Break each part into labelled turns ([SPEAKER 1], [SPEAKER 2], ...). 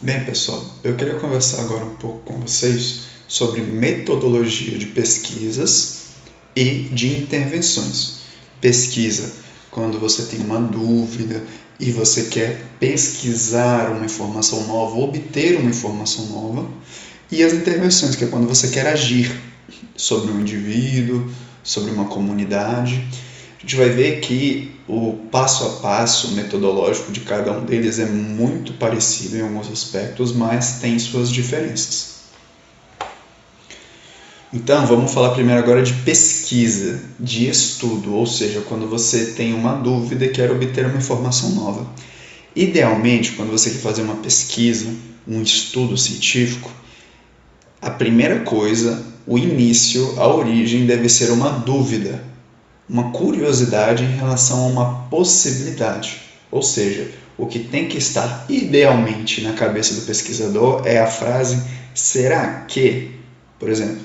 [SPEAKER 1] Bem, pessoal, eu queria conversar agora um pouco com vocês sobre metodologia de pesquisas e de intervenções. Pesquisa, quando você tem uma dúvida e você quer pesquisar uma informação nova, obter uma informação nova, e as intervenções, que é quando você quer agir sobre um indivíduo, sobre uma comunidade. A gente vai ver que o passo a passo metodológico de cada um deles é muito parecido em alguns aspectos, mas tem suas diferenças. Então, vamos falar primeiro agora de pesquisa, de estudo, ou seja, quando você tem uma dúvida e quer obter uma informação nova. Idealmente, quando você quer fazer uma pesquisa, um estudo científico, a primeira coisa, o início, a origem deve ser uma dúvida, uma curiosidade em relação a uma possibilidade. Ou seja, o que tem que estar idealmente na cabeça do pesquisador é a frase será que, por exemplo,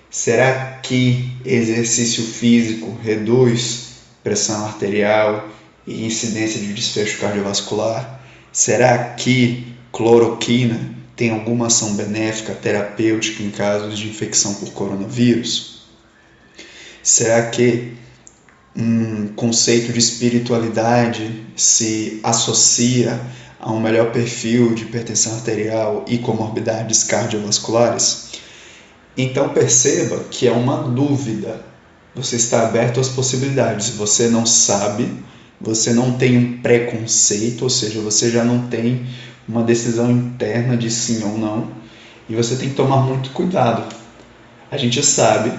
[SPEAKER 1] será que exercício físico reduz pressão arterial e incidência de desfecho cardiovascular? Será que cloroquina tem alguma ação benéfica terapêutica em casos de infecção por coronavírus? Será que um conceito de espiritualidade se associa a um melhor perfil de hipertensão arterial e comorbidades cardiovasculares? Então perceba que é uma dúvida. Você está aberto às possibilidades. Você não sabe, você não tem um preconceito, ou seja, você já não tem uma decisão interna de sim ou não, e você tem que tomar muito cuidado. A gente sabe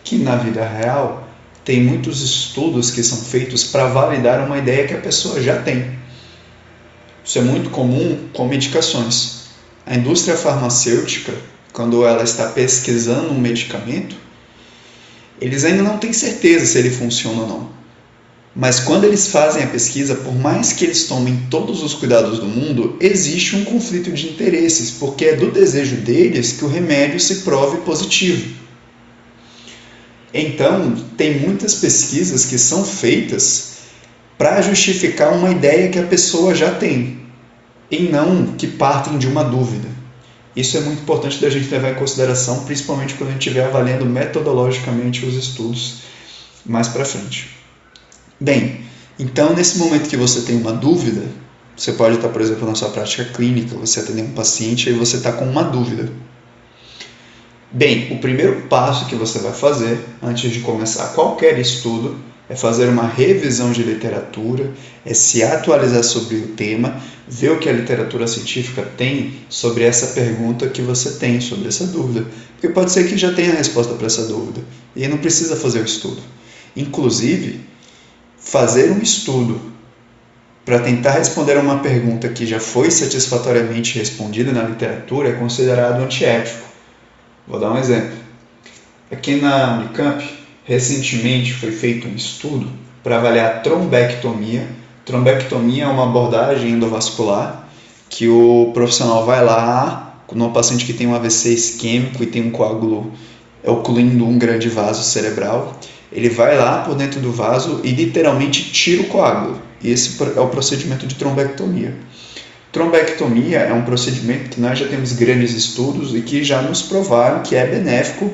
[SPEAKER 1] que na vida real tem muitos estudos que são feitos para validar uma ideia que a pessoa já tem. Isso é muito comum com medicações. A indústria farmacêutica, quando ela está pesquisando um medicamento, eles ainda não têm certeza se ele funciona ou não. Mas quando eles fazem a pesquisa, por mais que eles tomem todos os cuidados do mundo, existe um conflito de interesses, porque é do desejo deles que o remédio se prove positivo. Então, tem muitas pesquisas que são feitas para justificar uma ideia que a pessoa já tem, e não que partem de uma dúvida. Isso é muito importante da gente levar em consideração, principalmente quando a gente estiver avaliando metodologicamente os estudos mais para frente. Bem, então nesse momento que você tem uma dúvida, você pode estar, por exemplo, na sua prática clínica, você atender um paciente e você está com uma dúvida. Bem, o primeiro passo que você vai fazer antes de começar qualquer estudo é fazer uma revisão de literatura, é se atualizar sobre o tema, ver o que a literatura científica tem sobre essa pergunta que você tem, sobre essa dúvida. Porque pode ser que já tenha a resposta para essa dúvida e não precisa fazer o estudo. Inclusive, fazer um estudo para tentar responder a uma pergunta que já foi satisfatoriamente respondida na literatura é considerado antiético. Vou dar um exemplo. Aqui na Unicamp, recentemente foi feito um estudo para avaliar a trombectomia. Trombectomia é uma abordagem endovascular que o profissional vai lá, no paciente que tem um AVC isquêmico e tem um coágulo ocluindo um grande vaso cerebral, ele vai lá por dentro do vaso e literalmente tira o coágulo. E esse é o procedimento de trombectomia. Trombectomia é um procedimento que nós já temos grandes estudos e que já nos provaram que é benéfico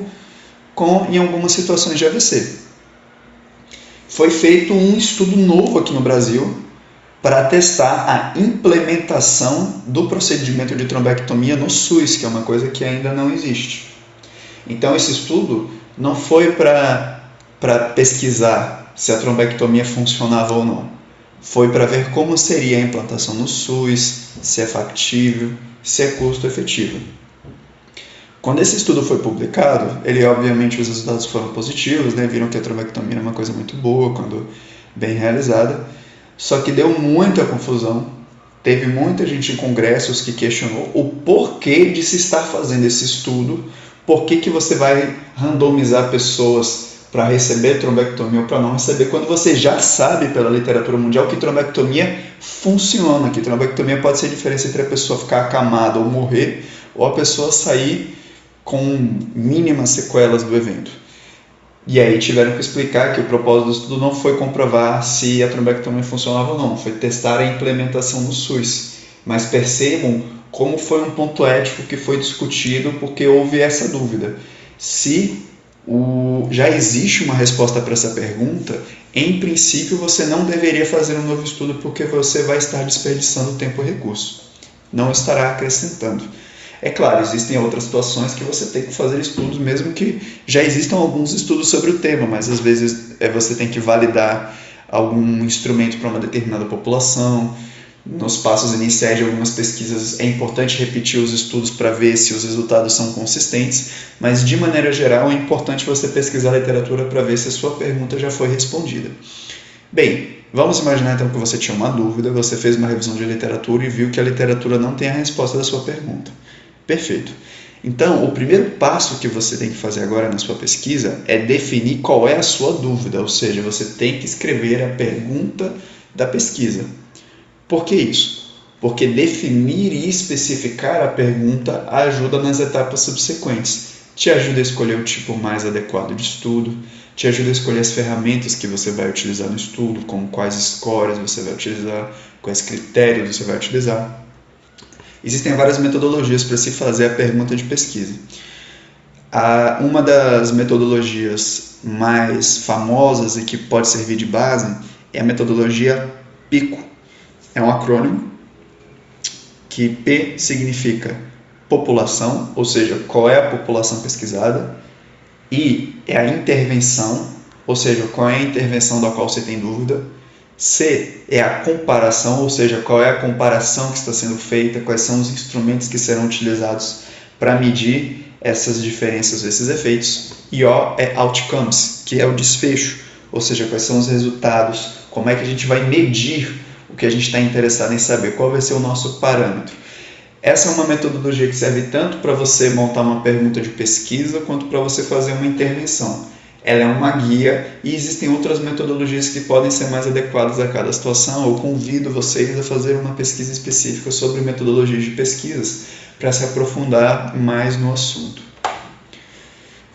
[SPEAKER 1] em algumas situações de AVC. Foi feito um estudo novo aqui no Brasil para testar a implementação do procedimento de trombectomia no SUS, que é uma coisa que ainda não existe. Então esse estudo não foi para pesquisar se a trombectomia funcionava ou não. Foi para ver como seria a implantação no SUS, se é factível, se é custo efetivo. Quando esse estudo foi publicado, obviamente os resultados foram positivos, né? Viram que a trombectomia é uma coisa muito boa quando bem realizada, só que deu muita confusão. Teve muita gente em congressos que questionou o porquê de se estar fazendo esse estudo, por que você vai randomizar pessoas para receber trombectomia ou para não receber, quando você já sabe pela literatura mundial que trombectomia funciona, que trombectomia pode ser a diferença entre a pessoa ficar acamada ou morrer, ou a pessoa sair com mínimas sequelas do evento. E aí tiveram que explicar que o propósito do estudo não foi comprovar se a trombectomia funcionava ou não, foi testar a implementação no SUS. Mas percebam como foi um ponto ético que foi discutido porque houve essa dúvida. Se já existe uma resposta para essa pergunta, em princípio você não deveria fazer um novo estudo porque você vai estar desperdiçando tempo e recurso, não estará acrescentando. É claro, existem outras situações que você tem que fazer estudos, mesmo que já existam alguns estudos sobre o tema, mas às vezes você tem que validar algum instrumento para uma determinada população. Nos passos iniciais de algumas pesquisas é importante repetir os estudos para ver se os resultados são consistentes, mas de maneira geral é importante você pesquisar a literatura para ver se a sua pergunta já foi respondida. Bem, vamos imaginar então que você tinha uma dúvida, você fez uma revisão de literatura e viu que a literatura não tem a resposta da sua pergunta. Perfeito. Então, o primeiro passo que você tem que fazer agora na sua pesquisa é definir qual é a sua dúvida, ou seja, você tem que escrever a pergunta da pesquisa. Por que isso? Porque definir e especificar a pergunta ajuda nas etapas subsequentes. Te ajuda a escolher o tipo mais adequado de estudo, te ajuda a escolher as ferramentas que você vai utilizar no estudo, como quais scores você vai utilizar, quais critérios você vai utilizar. Existem várias metodologias para se fazer a pergunta de pesquisa. Uma das metodologias mais famosas e que pode servir de base é a metodologia PICO. É um acrônimo que P significa população, ou seja, qual é a população pesquisada. I é a intervenção, ou seja, qual é a intervenção da qual você tem dúvida. C é a comparação, ou seja, qual é a comparação que está sendo feita, quais são os instrumentos que serão utilizados para medir essas diferenças, esses efeitos. E O é outcomes, que é o desfecho, ou seja, quais são os resultados, como é que a gente vai medir o que a gente está interessado em saber, qual vai ser o nosso parâmetro. Essa é uma metodologia que serve tanto para você montar uma pergunta de pesquisa, quanto para você fazer uma intervenção. Ela é uma guia e existem outras metodologias que podem ser mais adequadas a cada situação. Eu convido vocês a fazer uma pesquisa específica sobre metodologias de pesquisas para se aprofundar mais no assunto.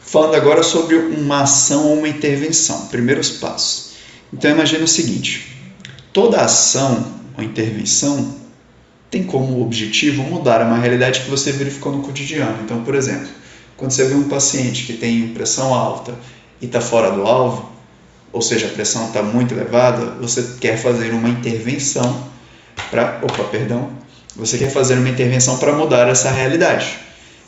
[SPEAKER 1] Falando agora sobre uma ação ou uma intervenção, primeiros passos. Então imagine o seguinte: toda ação ou intervenção tem como objetivo mudar uma realidade que você verificou no cotidiano. Então, por exemplo, quando você vê um paciente que tem pressão alta e está fora do alvo, ou seja, a pressão está muito elevada, você quer fazer uma intervenção para mudar essa realidade.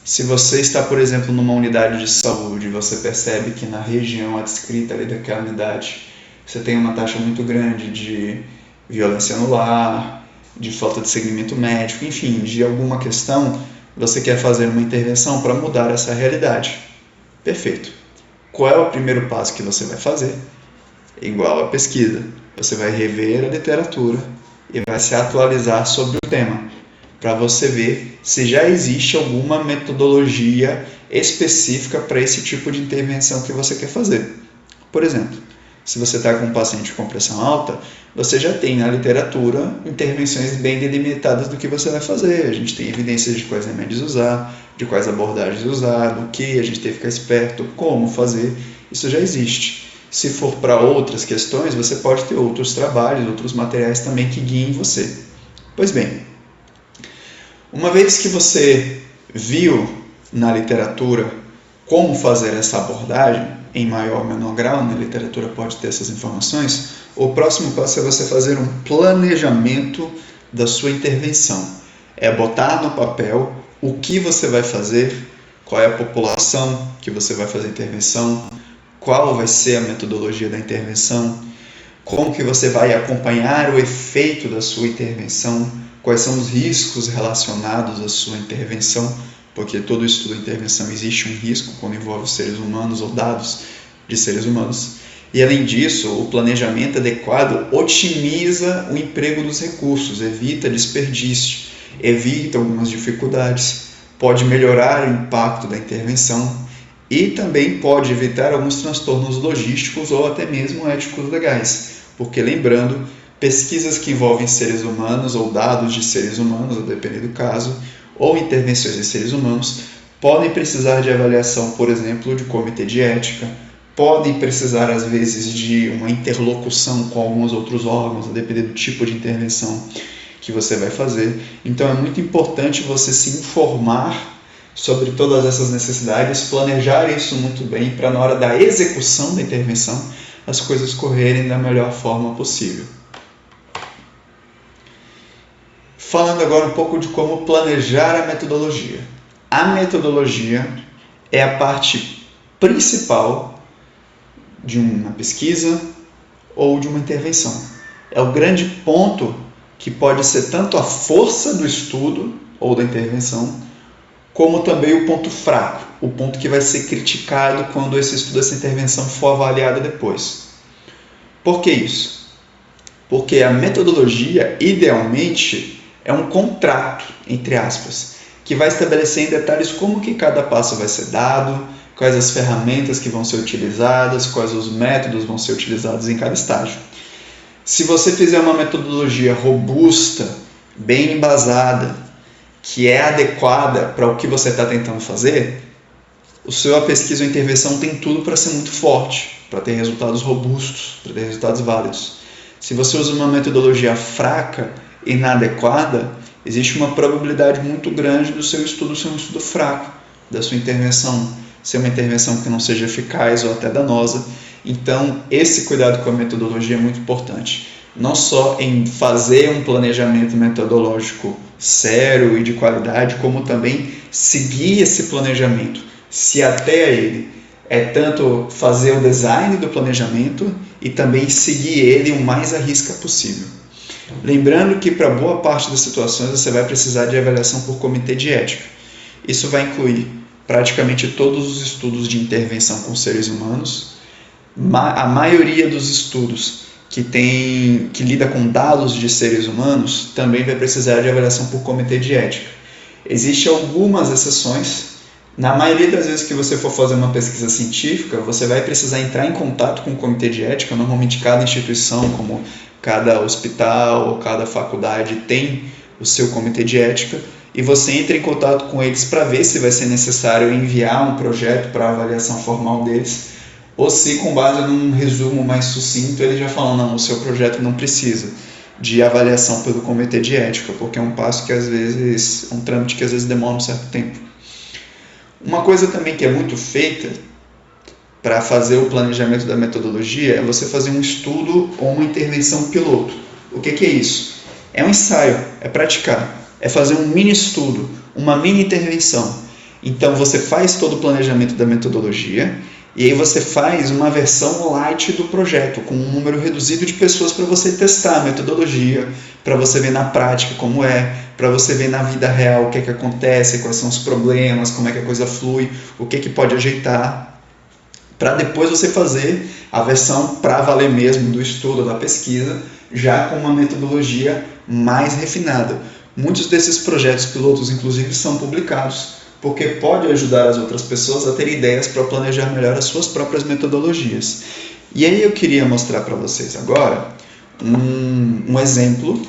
[SPEAKER 1] Se você está, por exemplo, numa unidade de saúde e você percebe que na região adscrita ali daquela unidade você tem uma taxa muito grande de violência no lar, de falta de segmento médico, enfim, de alguma questão, você quer fazer uma intervenção para mudar essa realidade. Perfeito. Qual é o primeiro passo que você vai fazer? Igual a pesquisa. Você vai rever a literatura e vai se atualizar sobre o tema, para você ver se já existe alguma metodologia específica para esse tipo de intervenção que você quer fazer. Por exemplo, se você está com um paciente com pressão alta, você já tem na literatura intervenções bem delimitadas do que você vai fazer. A gente tem evidências de quais remédios usar, de quais abordagens usar, do que a gente tem que ficar esperto, como fazer. Isso já existe. Se for para outras questões, você pode ter outros trabalhos, outros materiais também que guiem você. Pois bem, uma vez que você viu na literatura como fazer essa abordagem, em maior ou menor grau, na literatura pode ter essas informações, o próximo passo é você fazer um planejamento da sua intervenção. É botar no papel o que você vai fazer, qual é a população que você vai fazer a intervenção, qual vai ser a metodologia da intervenção, como que você vai acompanhar o efeito da sua intervenção, quais são os riscos relacionados à sua intervenção, porque todo estudo de intervenção existe um risco quando envolve seres humanos ou dados de seres humanos. E além disso, o planejamento adequado otimiza o emprego dos recursos, evita desperdício, evita algumas dificuldades, pode melhorar o impacto da intervenção e também pode evitar alguns transtornos logísticos ou até mesmo éticos legais, porque lembrando, pesquisas que envolvem seres humanos ou dados de seres humanos, a depender do caso, ou intervenções de seres humanos, podem precisar de avaliação, por exemplo, de comitê de ética, podem precisar, às vezes, de uma interlocução com alguns outros órgãos, a depender do tipo de intervenção. que você vai fazer. Então é muito importante você se informar sobre todas essas necessidades, planejar isso muito bem para na hora da execução da intervenção as coisas correrem da melhor forma possível. Falando agora um pouco de como planejar a metodologia. A metodologia é a parte principal de uma pesquisa ou de uma intervenção. É o grande ponto que pode ser tanto a força do estudo ou da intervenção, como também o ponto fraco, o ponto que vai ser criticado quando esse estudo, essa intervenção for avaliada depois. Por que isso? Porque a metodologia, idealmente, é um contrato, entre aspas, que vai estabelecer em detalhes como que cada passo vai ser dado, quais as ferramentas que vão ser utilizadas, quais os métodos vão ser utilizados em cada estágio. Se você fizer uma metodologia robusta, bem embasada, que é adequada para o que você está tentando fazer, a sua pesquisa ou intervenção tem tudo para ser muito forte, para ter resultados robustos, para ter resultados válidos. Se você usa uma metodologia fraca, inadequada, existe uma probabilidade muito grande do seu estudo ser um estudo fraco, da sua intervenção ser uma intervenção que não seja eficaz ou até danosa. Então, esse cuidado com a metodologia é muito importante. Não só em fazer um planejamento metodológico sério e de qualidade, como também seguir esse planejamento, se até a ele. É tanto fazer o design do planejamento e também seguir ele o mais à risca possível. Lembrando que para boa parte das situações você vai precisar de avaliação por comitê de ética. Isso vai incluir praticamente todos os estudos de intervenção com seres humanos. A maioria dos estudos que lida com dados de seres humanos também vai precisar de avaliação por comitê de ética. Existem algumas exceções. Na maioria das vezes que você for fazer uma pesquisa científica, você vai precisar entrar em contato com o comitê de ética. Normalmente cada instituição, como cada hospital ou cada faculdade, tem o seu comitê de ética, e você entra em contato com eles para ver se vai ser necessário enviar um projeto para avaliação formal deles, ou se, com base num resumo mais sucinto, eles já falam, não, o seu projeto não precisa de avaliação pelo comitê de ética, porque é um passo que às vezes, um trâmite que às vezes demora um certo tempo. Uma coisa também que é muito feita para fazer o planejamento da metodologia é você fazer um estudo ou uma intervenção piloto. O que é isso? É um ensaio, é praticar, é fazer um mini estudo, uma mini intervenção. Então você faz todo o planejamento da metodologia e aí você faz uma versão light do projeto, com um número reduzido de pessoas para você testar a metodologia, para você ver na prática como é, para você ver na vida real o que é que acontece, quais são os problemas, como é que a coisa flui, o que é que pode ajeitar, para depois você fazer a versão para valer mesmo do estudo, da pesquisa, já com uma metodologia mais refinada. Muitos desses projetos pilotos, inclusive, são publicados, porque pode ajudar as outras pessoas a ter ideias para planejar melhor as suas próprias metodologias. E aí eu queria mostrar para vocês agora um exemplo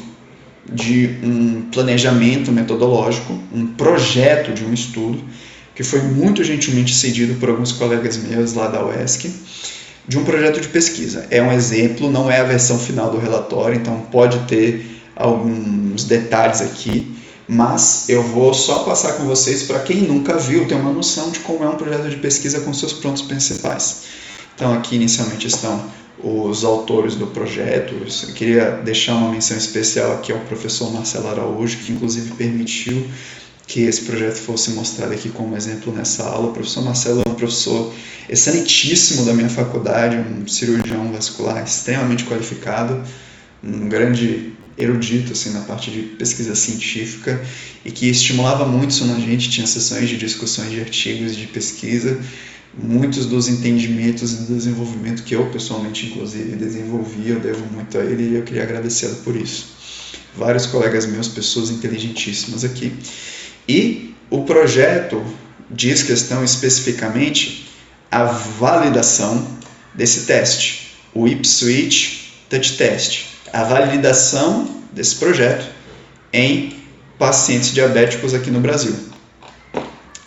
[SPEAKER 1] de um planejamento metodológico, um projeto de um estudo, que foi muito gentilmente cedido por alguns colegas meus lá da UESC, de um projeto de pesquisa. É um exemplo, não é a versão final do relatório, então pode ter alguns detalhes aqui, mas eu vou só passar com vocês para quem nunca viu ter uma noção de como é um projeto de pesquisa com seus pontos principais. Então aqui inicialmente estão os autores do projeto. Eu queria deixar uma menção especial aqui ao professor Marcelo Araújo, que inclusive permitiu que esse projeto fosse mostrado aqui como exemplo nessa aula. O professor Marcelo é um professor excelentíssimo da minha faculdade, um cirurgião vascular extremamente qualificado, um grande erudito assim, na parte de pesquisa científica, e que estimulava muito isso na gente. Tinha sessões de discussões de artigos de pesquisa, muitos dos entendimentos e do desenvolvimento que eu pessoalmente inclusive desenvolvi, eu devo muito a ele e eu queria agradecê-lo por isso. Vários colegas meus, pessoas inteligentíssimas aqui. E o projeto diz questão especificamente a validação desse teste, o Ipswich Touch Test, a validação desse projeto em pacientes diabéticos aqui no Brasil.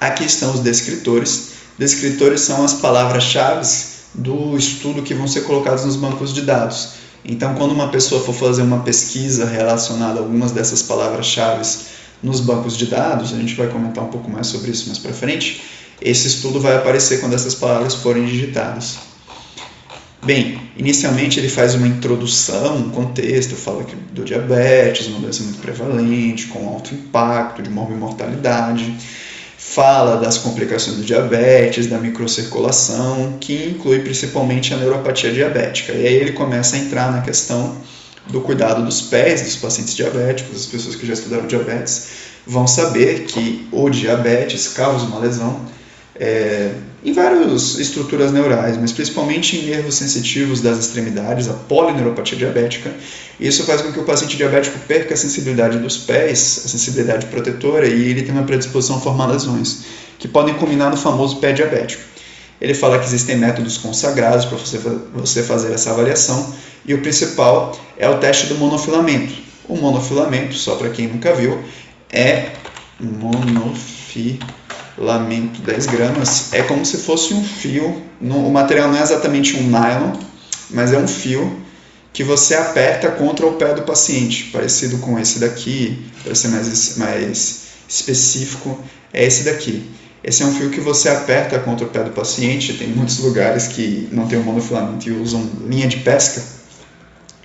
[SPEAKER 1] Aqui estão os descritores. Descritores são as palavras-chave do estudo que vão ser colocados nos bancos de dados. Então, quando uma pessoa for fazer uma pesquisa relacionada a algumas dessas palavras-chave nos bancos de dados, a gente vai comentar um pouco mais sobre isso mais para frente, esse estudo vai aparecer quando essas palavras forem digitadas. Bem, inicialmente ele faz uma introdução, um contexto, fala do diabetes, uma doença muito prevalente, com alto impacto, de morbimortalidade, fala das complicações do diabetes, da microcirculação, que inclui principalmente a neuropatia diabética. E aí ele começa a entrar na questão do cuidado dos pés dos pacientes diabéticos. As pessoas que já estudaram diabetes vão saber que o diabetes causa uma lesão em várias estruturas neurais, mas principalmente em nervos sensitivos das extremidades, a polineuropatia diabética. Isso faz com que o paciente diabético perca a sensibilidade dos pés, a sensibilidade protetora, e ele tem uma predisposição a formar lesões, que podem culminar no famoso pé diabético. Ele fala que existem métodos consagrados para você fazer essa avaliação, e o principal é o teste do monofilamento. O monofilamento, só para quem nunca viu, é monofilamento 10 gramas, é como se fosse um fio, o material não é exatamente um nylon, mas é um fio que você aperta contra o pé do paciente, parecido com esse daqui, para ser mais específico, é esse daqui. Esse é um fio que você aperta contra o pé do paciente. Tem muitos lugares que não tem o monofilamento e usam linha de pesca.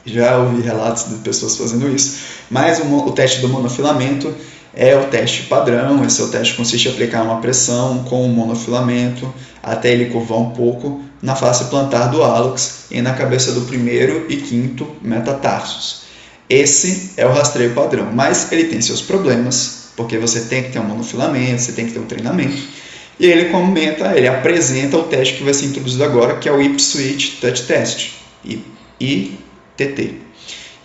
[SPEAKER 1] Já ouvi relatos de pessoas fazendo isso. Mas o teste do monofilamento é o teste padrão. Esse é o teste que consiste em aplicar uma pressão com o monofilamento até ele curvar um pouco na face plantar do hálux e na cabeça do primeiro e quinto metatarsos. Esse é o rastreio padrão, mas ele tem seus problemas, porque você tem que ter um monofilamento, você tem que ter um treinamento. E ele apresenta o teste que vai ser introduzido agora, que é o Ipswich Touch Test, ITT,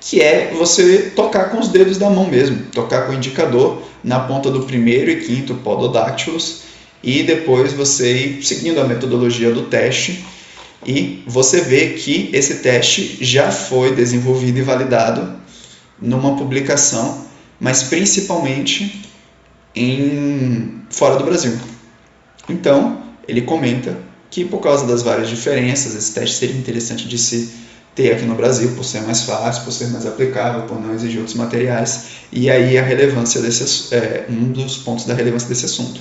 [SPEAKER 1] que é você tocar com os dedos da mão mesmo, tocar com o indicador na ponta do primeiro e quinto pododáctilos, e depois você ir seguindo a metodologia do teste, e você vê que esse teste já foi desenvolvido e validado numa publicação, mas principalmente fora do Brasil. Então, ele comenta que por causa das várias diferenças, esse teste seria interessante de se ter aqui no Brasil, por ser mais fácil, por ser mais aplicável, por não exigir outros materiais, e aí a relevância um dos pontos da relevância desse assunto.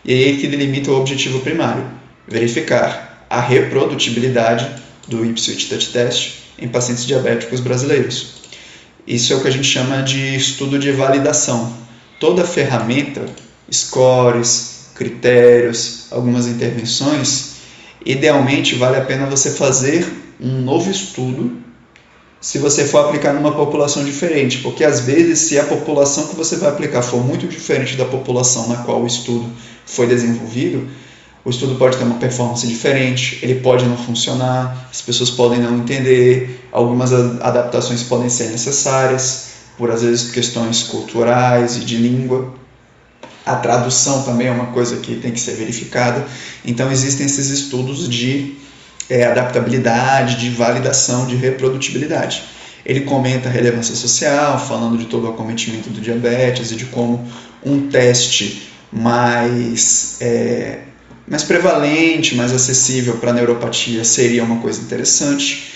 [SPEAKER 1] E aí que ele limita o objetivo primário, verificar a reprodutibilidade do Ipswich Touch Test em pacientes diabéticos brasileiros. Isso é o que a gente chama de estudo de validação. Toda ferramenta, scores, critérios, algumas intervenções, idealmente vale a pena você fazer um novo estudo se você for aplicar numa população diferente, porque às vezes se a população que você vai aplicar for muito diferente da população na qual o estudo foi desenvolvido, o estudo pode ter uma performance diferente, ele pode não funcionar, as pessoas podem não entender, algumas adaptações podem ser necessárias, por às vezes questões culturais e de língua. A tradução também é uma coisa que tem que ser verificada. Então existem esses estudos de adaptabilidade, de validação, de reprodutibilidade. Ele comenta a relevância social, falando de todo o acometimento do diabetes e de como um teste mais prevalente, mais acessível para a neuropatia seria uma coisa interessante.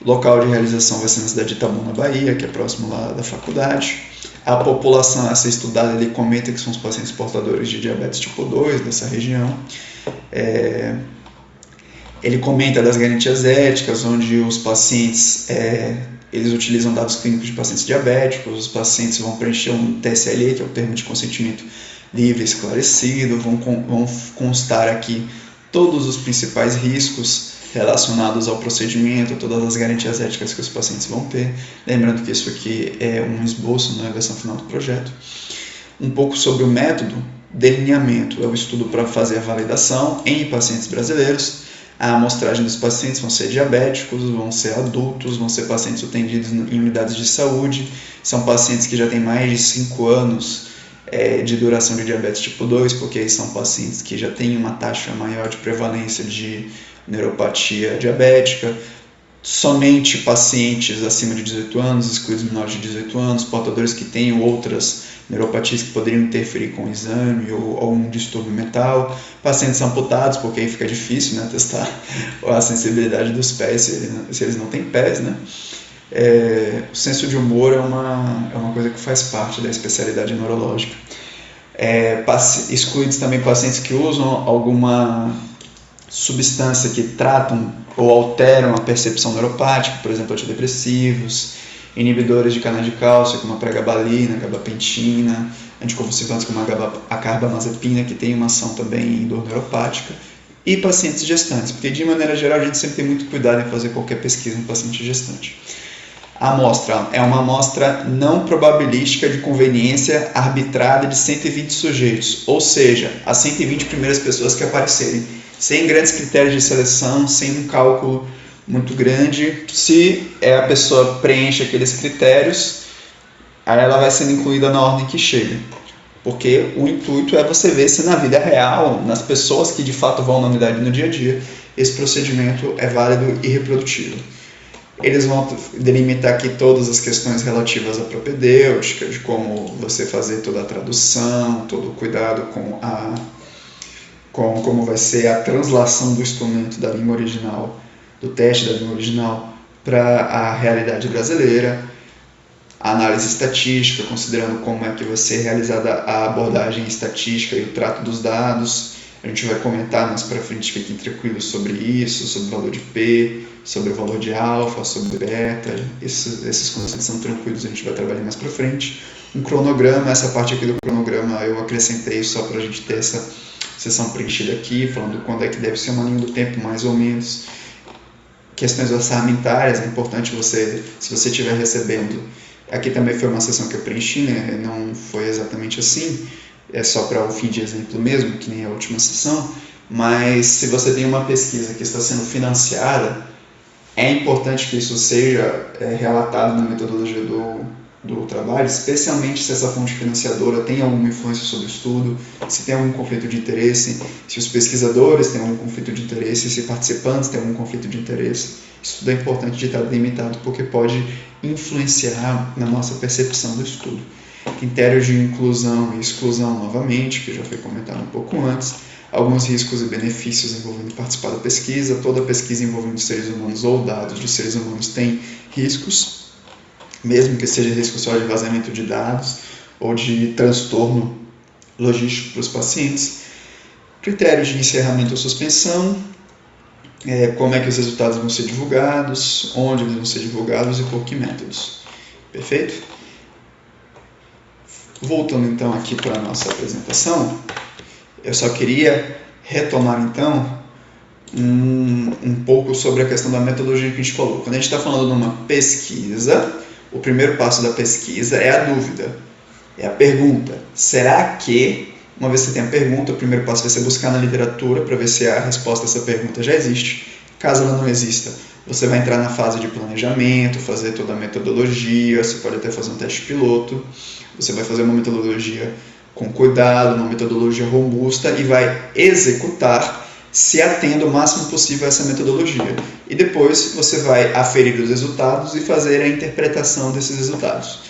[SPEAKER 1] O local de realização vai ser na cidade de Itabuna, Bahia, que é próximo lá da faculdade. A população a ser estudada, ele comenta que são os pacientes portadores de diabetes tipo 2 dessa região. Ele comenta das garantias éticas, onde os pacientes eles utilizam dados clínicos de pacientes diabéticos, os pacientes vão preencher um TSLE, que é o termo de consentimento livre e esclarecido, vão constar aqui todos os principais riscos relacionados ao procedimento, todas as garantias éticas que os pacientes vão ter. Lembrando que isso aqui é um esboço, não é a versão final do projeto. Um pouco sobre o método, delineamento é o estudo para fazer a validação em pacientes brasileiros. A amostragem dos pacientes vão ser diabéticos, vão ser adultos, vão ser pacientes atendidos em unidades de saúde, são pacientes que já têm mais de 5 anos de duração de diabetes tipo 2, porque são pacientes que já têm uma taxa maior de prevalência de neuropatia diabética, somente pacientes acima de 18 anos, excluídos menores de 18 anos, portadores que tenham outras neuropatias que poderiam interferir com o exame ou um distúrbio mental, pacientes amputados, porque aí fica difícil, né, testar a sensibilidade dos pés se eles não têm pés, né? O senso de humor é uma coisa que faz parte da especialidade neurológica. Excluídos também pacientes que usam alguma substância que tratam ou alteram a percepção neuropática, por exemplo, antidepressivos, inibidores de canais de cálcio, como a pregabalina, a gabapentina, anticonvulsivantes como a carbamazepina, que tem uma ação também em dor neuropática, e pacientes gestantes, porque de maneira geral a gente sempre tem muito cuidado em fazer qualquer pesquisa em paciente gestante. A amostra é uma amostra não probabilística de conveniência arbitrada de 120 sujeitos, ou seja, as 120 primeiras pessoas que aparecerem, sem grandes critérios de seleção, sem um cálculo muito grande. Se a pessoa preenche aqueles critérios, aí ela vai sendo incluída na ordem que chega. Porque o intuito é você ver se na vida real, nas pessoas que de fato vão na unidade no dia a dia, esse procedimento é válido e reprodutível. Eles vão delimitar aqui todas as questões relativas à propedêutica, de como você fazer toda a tradução, todo o cuidado com como vai ser a translação do instrumento da língua original, do teste da língua original para a realidade brasileira, a análise estatística, considerando como é que vai ser realizada a abordagem estatística e o trato dos dados. A gente vai comentar mais para frente, fiquem tranquilos sobre isso, sobre o valor de P, sobre o valor de alfa, sobre beta, esses conceitos são tranquilos, a gente vai trabalhar mais para frente. Um cronograma, essa parte aqui do cronograma eu acrescentei só para a gente ter essa sessão preenchida aqui, falando quando é que deve ser uma linha do tempo, mais ou menos. Questões orçamentárias, é importante você, se você estiver recebendo, aqui também foi uma sessão que eu preenchi, né? Não foi exatamente assim, é só para o fim de exemplo mesmo, que nem a última sessão, mas se você tem uma pesquisa que está sendo financiada, é importante que isso seja relatado na metodologia do trabalho, especialmente se essa fonte financiadora tem alguma influência sobre o estudo, se tem algum conflito de interesse, se os pesquisadores têm algum conflito de interesse, se participantes têm algum conflito de interesse. Isso tudo é importante de estar delimitado porque pode influenciar na nossa percepção do estudo. Critérios de inclusão e exclusão, novamente, que já foi comentado um pouco antes, alguns riscos e benefícios envolvendo participar da pesquisa. Toda pesquisa envolvendo seres humanos ou dados de seres humanos tem riscos, mesmo que seja risco só de vazamento de dados ou de transtorno logístico para os pacientes. Critérios de encerramento ou suspensão, como é que os resultados vão ser divulgados, onde eles vão ser divulgados e por que métodos. Perfeito? Voltando então aqui para a nossa apresentação, eu só queria retomar então um pouco sobre a questão da metodologia que a gente falou. Quando a gente está falando de uma pesquisa, o primeiro passo da pesquisa é a dúvida, é a pergunta. Será que, uma vez que você tem a pergunta, o primeiro passo vai ser buscar na literatura para ver se a resposta a essa pergunta já existe. Caso ela não exista, você vai entrar na fase de planejamento, fazer toda a metodologia, você pode até fazer um teste piloto, você vai fazer uma metodologia com cuidado, uma metodologia robusta e vai executar se atendo o máximo possível a essa metodologia. E depois você vai aferir os resultados e fazer a interpretação desses resultados.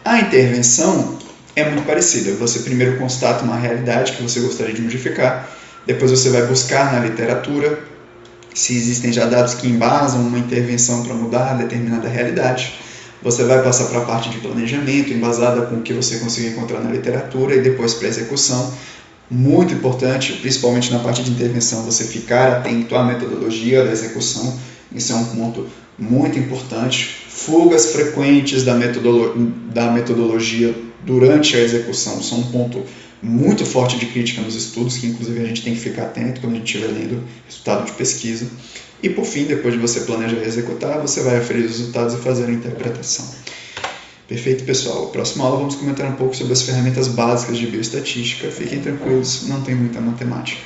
[SPEAKER 1] A intervenção é muito parecida. Você primeiro constata uma realidade que você gostaria de modificar, depois você vai buscar na literatura se existem já dados que embasam uma intervenção para mudar determinada realidade. Você vai passar para a parte de planejamento, embasada com o que você conseguir encontrar na literatura, e depois para a execução. Muito importante, principalmente na parte de intervenção, você ficar atento à metodologia da execução. Isso é um ponto muito importante. Fugas frequentes da metodologia durante a execução são um ponto muito forte de crítica nos estudos, que inclusive a gente tem que ficar atento quando a gente estiver lendo resultado de pesquisa. E por fim, depois de você planejar e executar, você vai aferir os resultados e fazer a interpretação. Perfeito, pessoal. Na próxima aula vamos comentar um pouco sobre as ferramentas básicas de bioestatística. Fiquem tranquilos, não tem muita matemática.